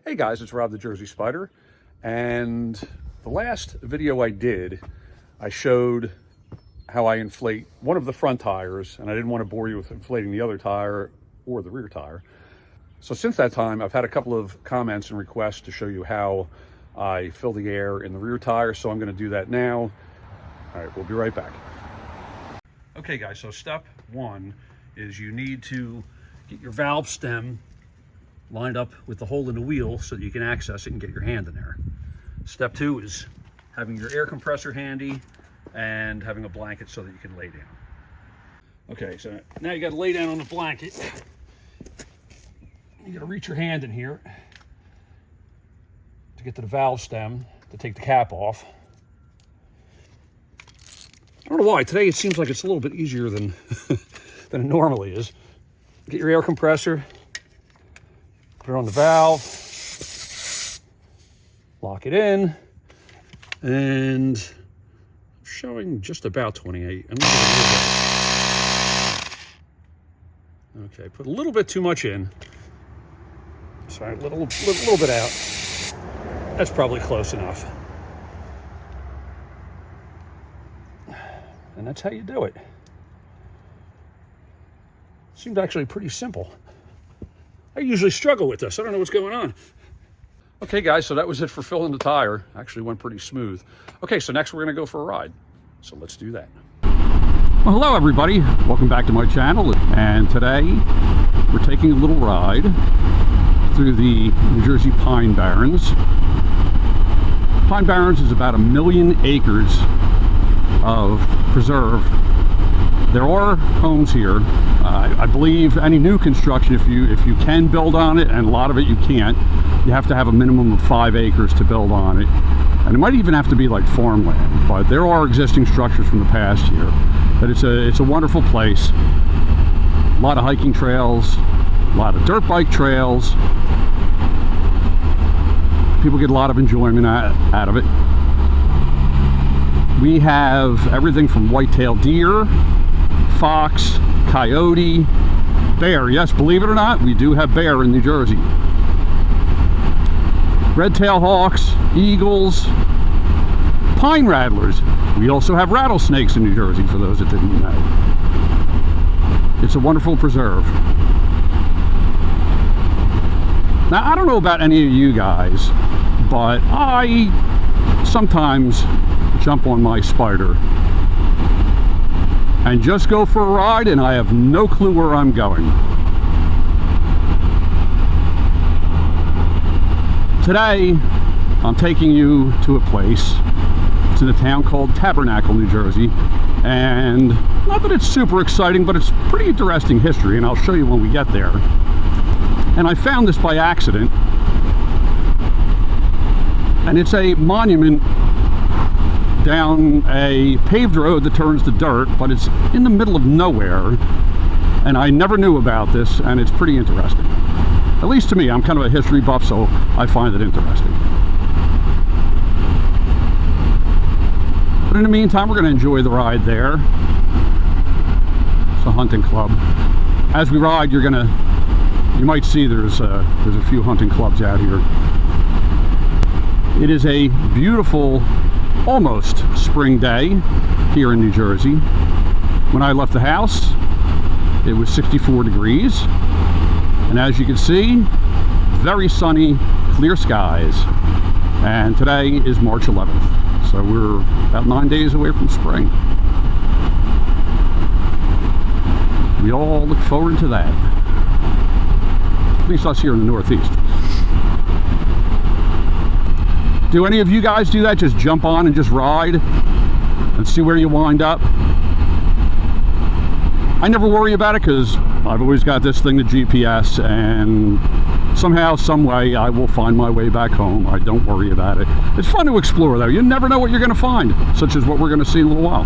Hey guys, it's Rob the Jersey Spyder, and the last video I did, I showed how I inflate one of the front tires, and I didn't want to bore you with inflating the other tire or the rear tire. So since that time, I've had a couple of comments and requests to show you how I fill the air in the rear tire, so I'm going to do that now. All right, we'll be right back. Okay guys, so step one is you need to get your valve stem lined up with the hole in the wheel so that you can access it and get your hand in there. Step two is having your air compressor handy and having a blanket so that you can lay down. Okay, so now you got to lay down on the blanket. You got to reach your hand in here to get to the valve stem to take the cap off. I don't know why, today it seems like it's a little bit easier than, than it normally is. Get your air compressor, put it on the valve, lock it in, and I'm showing just about 28. Okay, put a little bit too much in. Sorry, a little bit out. That's probably close enough. And that's how you do it. Seemed actually pretty simple. I usually struggle with this. I don't know what's going on. Okay guys, so that was it for filling the tire. Actually went pretty smooth. Okay, so next we're gonna go for a ride. So let's do that. Well, hello everybody. Welcome back to my channel. And today we're taking a little ride through the New Jersey Pine Barrens. Pine Barrens is about 1 million acres of preserve. There are homes here. I believe any new construction, if you can build on it, and a lot of it you can't, you have to have a minimum of 5 acres to build on it. And it might even have to be like farmland, but there are existing structures from the past here. But it's a wonderful place. A lot of hiking trails, a lot of dirt bike trails. People get a lot of enjoyment out of it. We have everything from white-tailed deer, fox, coyote, bear. Yes, believe it or not, we do have bear in New Jersey. Red-tailed hawks, eagles, pine rattlers. We also have rattlesnakes in New Jersey, for those that didn't know. It's a wonderful preserve. Now, I don't know about any of you guys, but I sometimes jump on my Spyder and just go for a ride, and I have no clue where I'm going. Today I'm taking you to a place. It's in a town called Tabernacle, New Jersey, and not that it's super exciting, but it's pretty interesting history, and I'll show you when we get there. And I found this by accident, and it's a monument down a paved road that turns to dirt, but it's in the middle of nowhere, and I never knew about this, and it's pretty interesting. At least to me. I'm kind of a history buff, so I find it interesting. But in the meantime, we're going to enjoy the ride there. It's a hunting club. As we ride, you might see there's a few hunting clubs out here. It is a beautiful, almost spring day here in New Jersey. When I left the house, it was 64 degrees, and as you can see, very sunny, clear skies. And today is March 11th, so we're about 9 days away from spring. We all look forward to that, at least us here in the Northeast. Do any of you guys do that? Just jump on and just ride and see where you wind up? I never worry about it because I've always got this thing, the GPS, and somehow, some way, I will find my way back home. I don't worry about it. It's fun to explore, though. You never know what you're going to find, such as what we're going to see in a little while.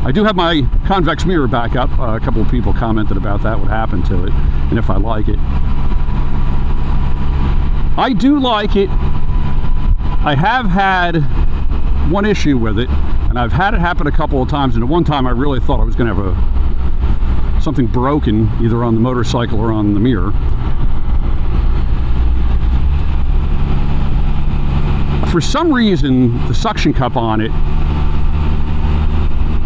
I do have my convex mirror back up. A couple of people commented about that, what happened to it, and if I like it. I do like it. I have had one issue with it, and I've had it happen a couple of times, and the one time I really thought I was going to have something broken either on the motorcycle or on the mirror. For some reason, the suction cup on it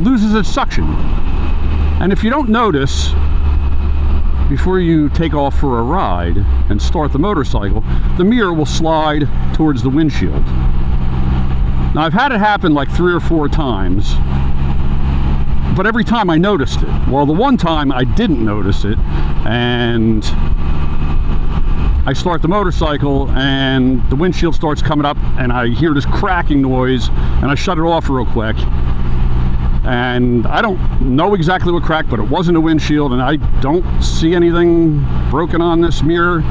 loses its suction. And if you don't notice, before you take off for a ride and start the motorcycle, the mirror will slide towards the windshield. Now, I've had it happen like 3 or 4 times, but every time I noticed it. Well, the one time I didn't notice it, and I start the motorcycle and the windshield starts coming up and I hear this cracking noise, and I shut it off real quick. And I don't know exactly what cracked, but it wasn't a windshield, and I don't see anything broken on this mirror.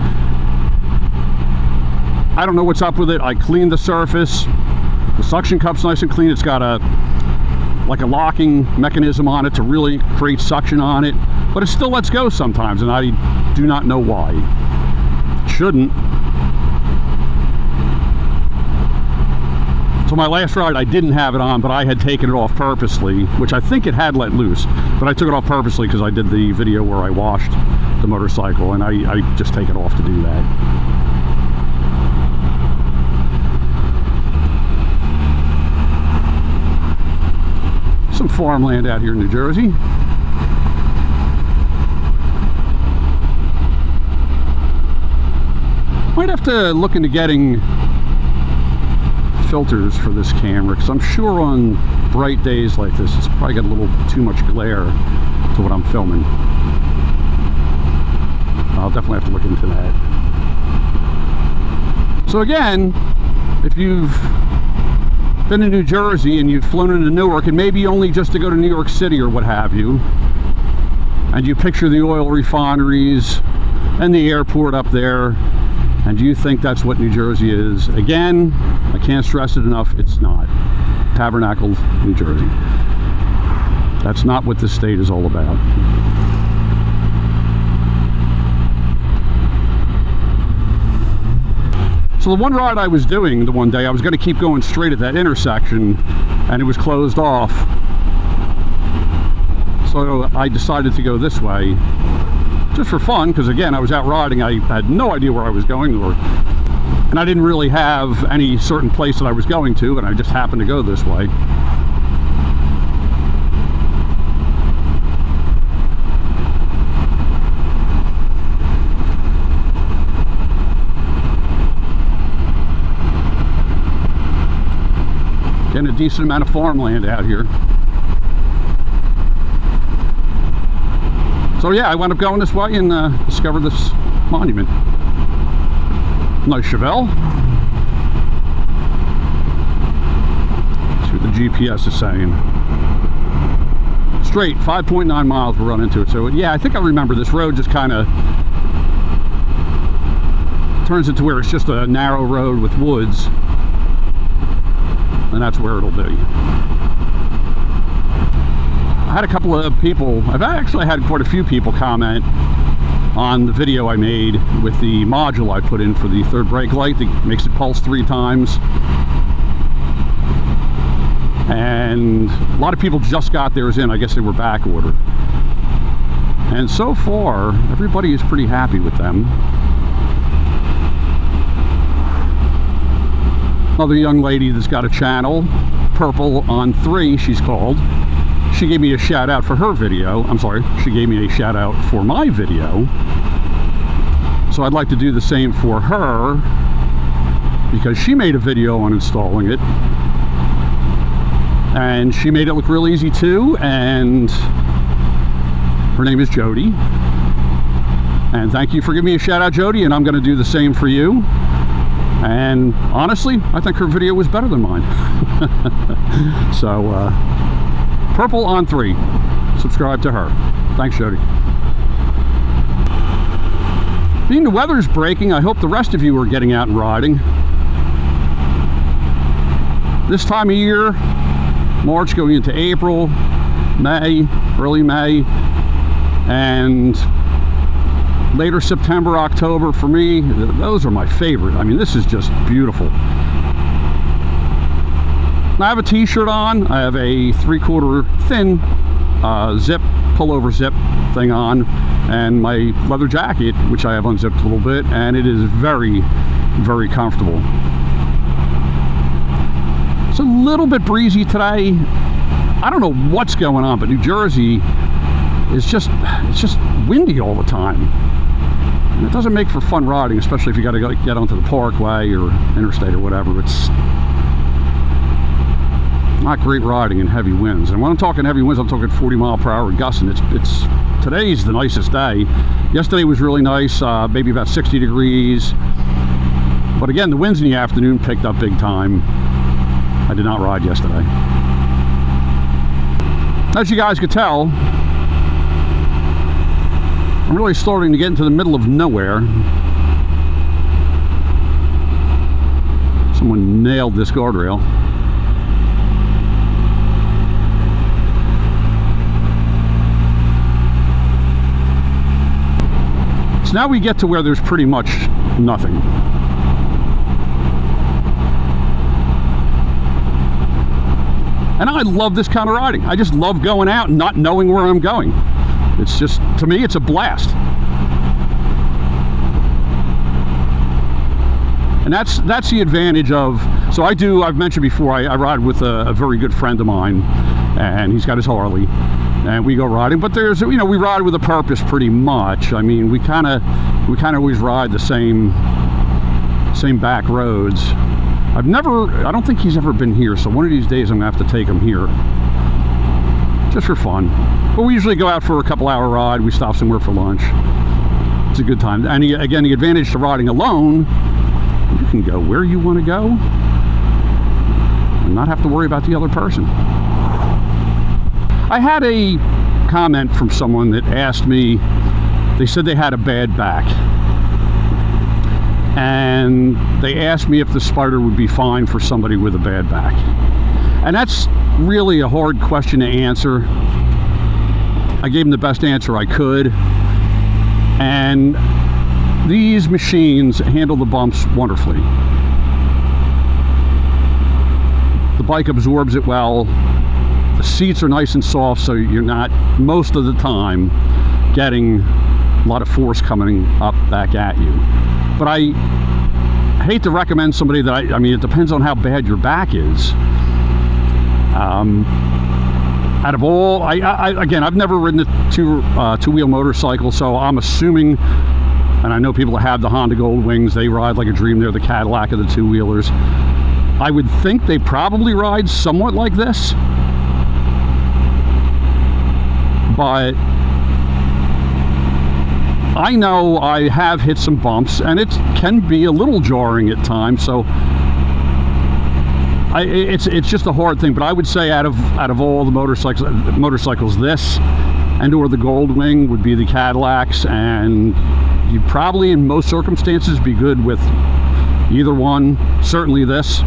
I don't know what's up with it. I cleaned the surface. The suction cup's nice and clean. It's got like a locking mechanism on it to really create suction on it, but it still lets go sometimes, and I do not know why. It shouldn't. So my last ride, I didn't have it on, but I had taken it off purposely, which I think it had let loose, but I took it off purposely because I did the video where I washed the motorcycle, and I just take it off to do that. Some farmland out here in New Jersey. Might have to look into getting filters for this camera, because I'm sure on bright days like this it's probably got a little too much glare to what I'm filming. I'll definitely have to look into that. So again, if you've been in New Jersey and you've flown into Newark, and maybe only just to go to New York City or what have you, and you picture the oil refineries and the airport up there, and you think that's what New Jersey is, again, I can't stress it enough, it's not. Tabernacle, New Jersey. That's not what this state is all about. So the one ride I was doing the one day, I was going to keep going straight at that intersection, and it was closed off. So I decided to go this way, just for fun, because again, I was out riding. I had no idea where I was going, and I didn't really have any certain place that I was going to, and I just happened to go this way. Getting a decent amount of farmland out here. So yeah, I wound up going this way and discovered this monument. Nice Chevelle. See what the GPS is saying. Straight, 5.9 miles we'll run into it. So yeah, I think I remember this road just kind of turns into where it's just a narrow road with woods. And that's where it'll be. I had a couple of people, I've actually had quite a few people comment on the video I made with the module I put in for the third brake light that makes it pulse 3 times. And a lot of people just got theirs in. I guess they were back ordered. And so far, everybody is pretty happy with them. Another young lady that's got a channel, Purple on 3, she's called. She gave me a shout out for her video. I'm sorry, she gave me a shout out for my video. So I'd like to do the same for her, because she made a video on installing it. And she made it look real easy too, and her name is Jody. And thank you for giving me a shout out, Jody, and I'm going to do the same for you. And honestly, I think her video was better than mine. So, Purple on 3. Subscribe to her. Thanks, Jody. Being the weather's breaking, I hope the rest of you are getting out and riding. This time of year, March going into April, May, early May, and later September, October, for me, those are my favorite. I mean, this is just beautiful. I have a t-shirt on. I have a 3/4 thin zip, pullover zip thing on and my leather jacket, which I have unzipped a little bit, and it is very, very comfortable. It's a little bit breezy today. I don't know what's going on, but New Jersey is it's just windy all the time. And it doesn't make for fun riding, especially if you got to get onto the parkway or interstate or whatever. It's not great riding in heavy winds. And when I'm talking heavy winds, I'm talking 40-mile-per-hour gusts, and today's the nicest day. Yesterday was really nice, maybe about 60 degrees. But again, the winds in the afternoon picked up big time. I did not ride yesterday. As you guys could tell, I'm really starting to get into the middle of nowhere. Someone nailed this guardrail. So now we get to where there's pretty much nothing. And I love this kind of riding. I just love going out and not knowing where I'm going. It's just, to me, it's a blast. And that's the advantage of, so I've mentioned before, I ride with a very good friend of mine, and he's got his Harley, and we go riding, but there's, we ride with a purpose pretty much. I mean, we kind of always ride the same back roads. I don't think he's ever been here, so one of these days I'm gonna have to take him here, just for fun. But we usually go out for a couple-hour ride. We stop somewhere for lunch. It's a good time. And again, the advantage to riding alone, you can go where you want to go and not have to worry about the other person. I had a comment from someone that asked me, they said they had a bad back, and they asked me if the Spyder would be fine for somebody with a bad back. And that's really a hard question to answer. I gave them the best answer I could, and these machines handle the bumps wonderfully. The bike absorbs it well. The seats are nice and soft, so you're not, most of the time, getting a lot of force coming up back at you. But I hate to recommend somebody that, I mean, it depends on how bad your back is. Out of all, again, I've never ridden a two-wheel motorcycle, so I'm assuming, and I know people that have the Honda Gold Wings, they ride like a dream. They're the Cadillac of the two-wheelers. I would think they probably ride somewhat like this, but I know I have hit some bumps, and it can be a little jarring at times, so it's just a hard thing. But I would say out of all the motorcycles, this and or the Gold Wing would be the Cadillacs, and you'd probably in most circumstances be good with either one, certainly this.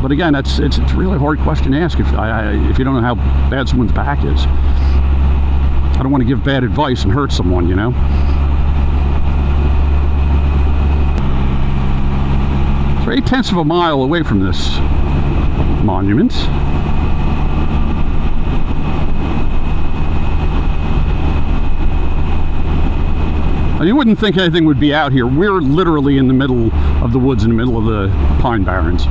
But again, it's a really hard question to ask if you don't know how bad someone's back is. I don't want to give bad advice and hurt someone, you know. So 0.8 of a mile away from this monument. Now, you wouldn't think anything would be out here. We're literally in the middle of the woods, in the middle of the pine barrens.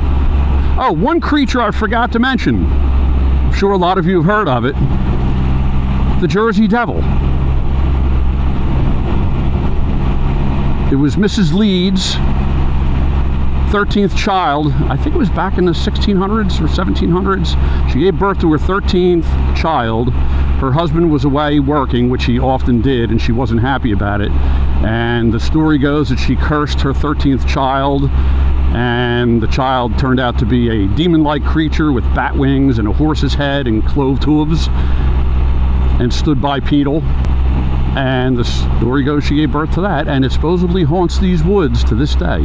Oh, one creature I forgot to mention. I'm sure a lot of you have heard of it. The Jersey Devil. It was Mrs. Leeds' 13th child. I think it was back in the 1600s or 1700s. She gave birth to her 13th child. Her husband was away working, which he often did, and she wasn't happy about it. And the story goes that she cursed her 13th child, and the child turned out to be a demon-like creature with bat wings and a horse's head and cloved hooves, and stood bipedal. And the story goes she gave birth to that, and it supposedly haunts these woods to this day.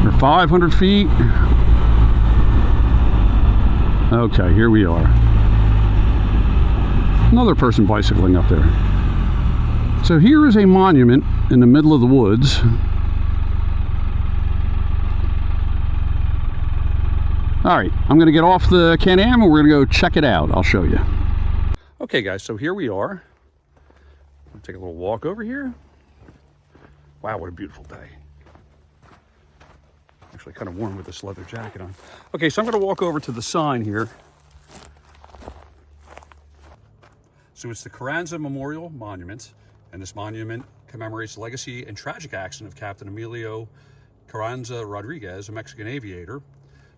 We're 500 feet. Okay, here we are. Another person bicycling up there. So here is a monument in the middle of the woods. All right, I'm gonna get off the Can-Am and we're gonna go check it out. I'll show you. Okay guys, so here we are. I'll take a little walk over here. Wow, what a beautiful day. Actually kind of warm with this leather jacket on. Okay, so I'm gonna walk over to the sign here. So it's the Carranza Memorial Monument, and this monument commemorates the legacy and tragic accident of Captain Emilio Carranza Rodriguez, a Mexican aviator.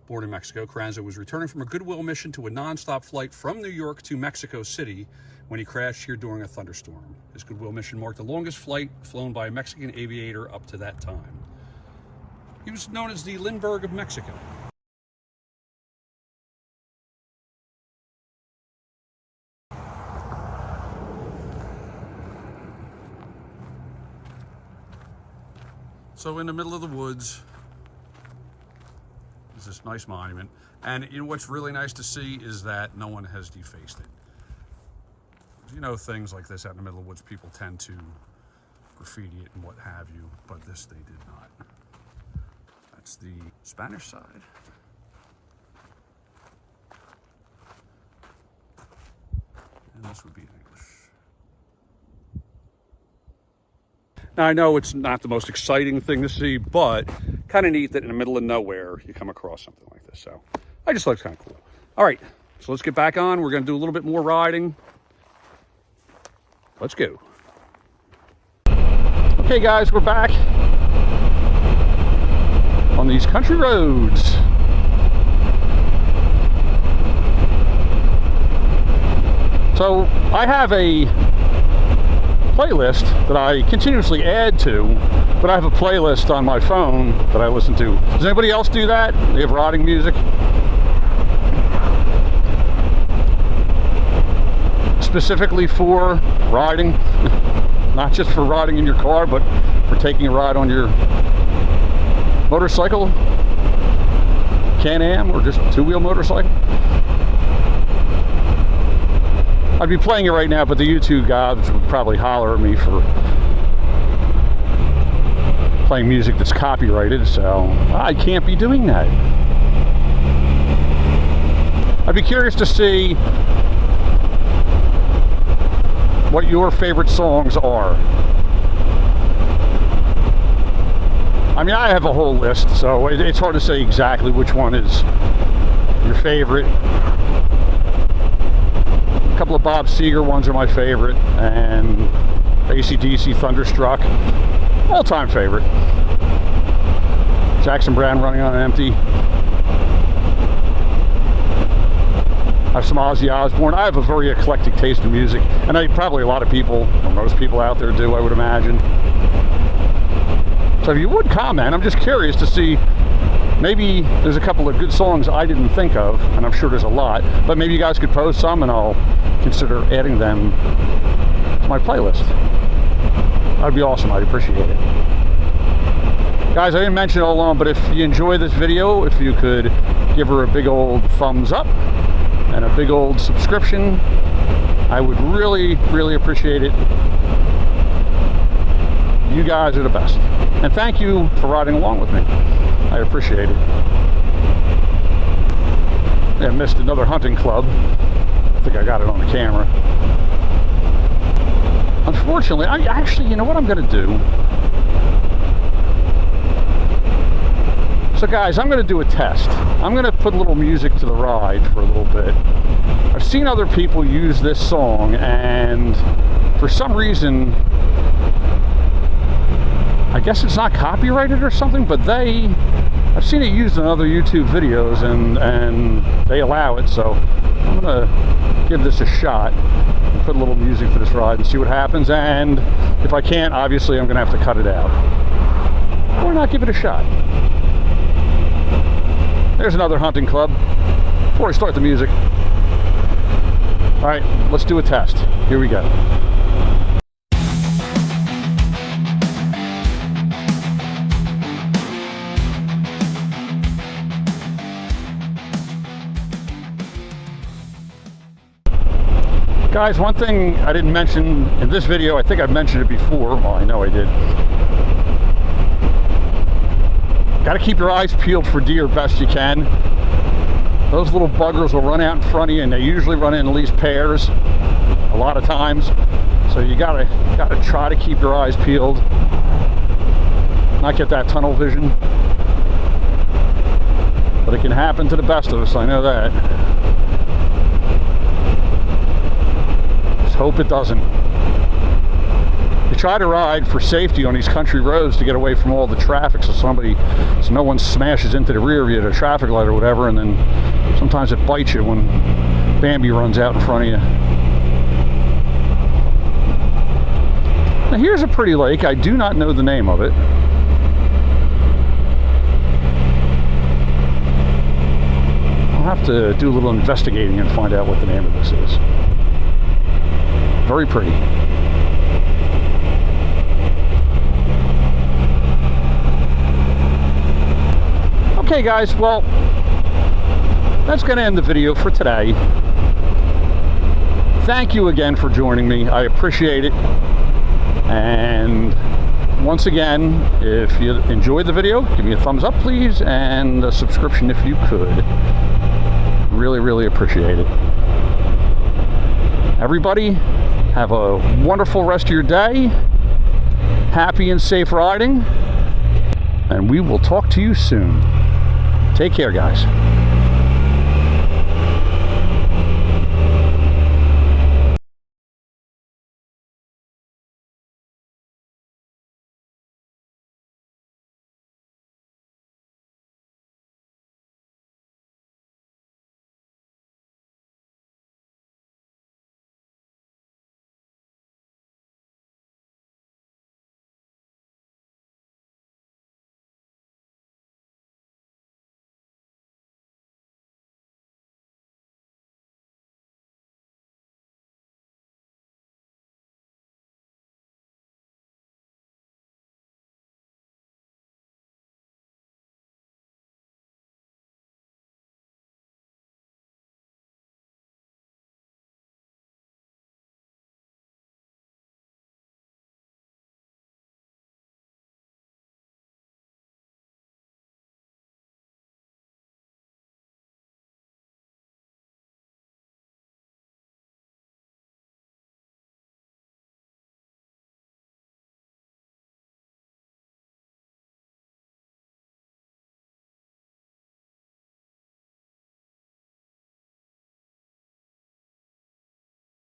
Born in Mexico, Carranza was returning from a goodwill mission to a non-stop flight from New York to Mexico City when he crashed here during a thunderstorm. His goodwill mission marked the longest flight flown by a Mexican aviator up to that time. He was known as the Lindbergh of Mexico. So in the middle of the woods is this nice monument. And you know what's really nice to see is that no one has defaced it. You know, things like this out in the middle of the woods, people tend to graffiti it and what have you, but this they did not. That's the Spanish side. And this would be in English. Now, I know it's not the most exciting thing to see, but kind of neat that in the middle of nowhere you come across something like this. So I just thought it's kind of cool. All right, so let's get back on. We're going to do a little bit more riding. Let's go. Okay, guys, we're back on these country roads. So I have a playlist that I continuously add to, but I have a playlist on my phone that I listen to. Does anybody else do that? They have riding music? Specifically for riding, not just for riding in your car, but for taking a ride on your motorcycle, Can-Am, or just two-wheel motorcycle. I'd be playing it right now, but the YouTube gods would probably holler at me for playing music that's copyrighted, so I can't be doing that. I'd be curious to see what your favorite songs are. I mean, I have a whole list, so it's hard to say exactly which one is your favorite. A couple of Bob Seger ones are my favorite, and AC/DC Thunderstruck, all-time favorite. Jackson Browne, Running on Empty. I have some Ozzy Osbourne. I have a very eclectic taste in music, and probably a lot of people, or most people out there do, I would imagine. So if you would comment, I'm just curious to see, maybe there's a couple of good songs I didn't think of, and I'm sure there's a lot, but maybe you guys could post some and I'll consider adding them to my playlist. That'd be awesome. I'd appreciate it. Guys, I didn't mention it all along, but if you enjoy this video, if you could give her a big old thumbs up and a big old subscription, I would really, really appreciate it. You guys are the best. And thank you for riding along with me. I appreciate it. I missed another hunting club. I think I got it on the camera. Unfortunately, you know what I'm going to do? So guys, I'm going to do a test. I'm going to put a little music to the ride for a little bit. I've seen other people use this song, and for some reason, I guess it's not copyrighted or something, but I've seen it used in other YouTube videos, and they allow it, so I'm going to give this a shot and put a little music for this ride and see what happens, and if I can't, obviously I'm going to have to cut it out. Or not give it a shot. There's another hunting club. Before I start the music. All right, let's do a test. Here we go. Guys, one thing I didn't mention in this video, I think I've mentioned it before. Well, I know I did. Got to keep your eyes peeled for deer best you can. Those little buggers will run out in front of you, and they usually run in at least pairs a lot of times. So you gotta try to keep your eyes peeled, not get that tunnel vision. But it can happen to the best of us, I know that. Just hope it doesn't. You try to ride for safety on these country roads to get away from all the traffic, so no one smashes into the rear of you at a traffic light or whatever, and then sometimes it bites you when Bambi runs out in front of you. Now here's a pretty lake. I do not know the name of it. I'll have to do a little investigating and find out what the name of this is. Very pretty. Okay guys, well, that's going to end the video for today. Thank you again for joining me. I appreciate it. And once again, if you enjoyed the video, give me a thumbs up please, and a subscription if you could. Really, really appreciate it. Everybody, have a wonderful rest of your day. Happy and safe riding. And we will talk to you soon. Take care, guys.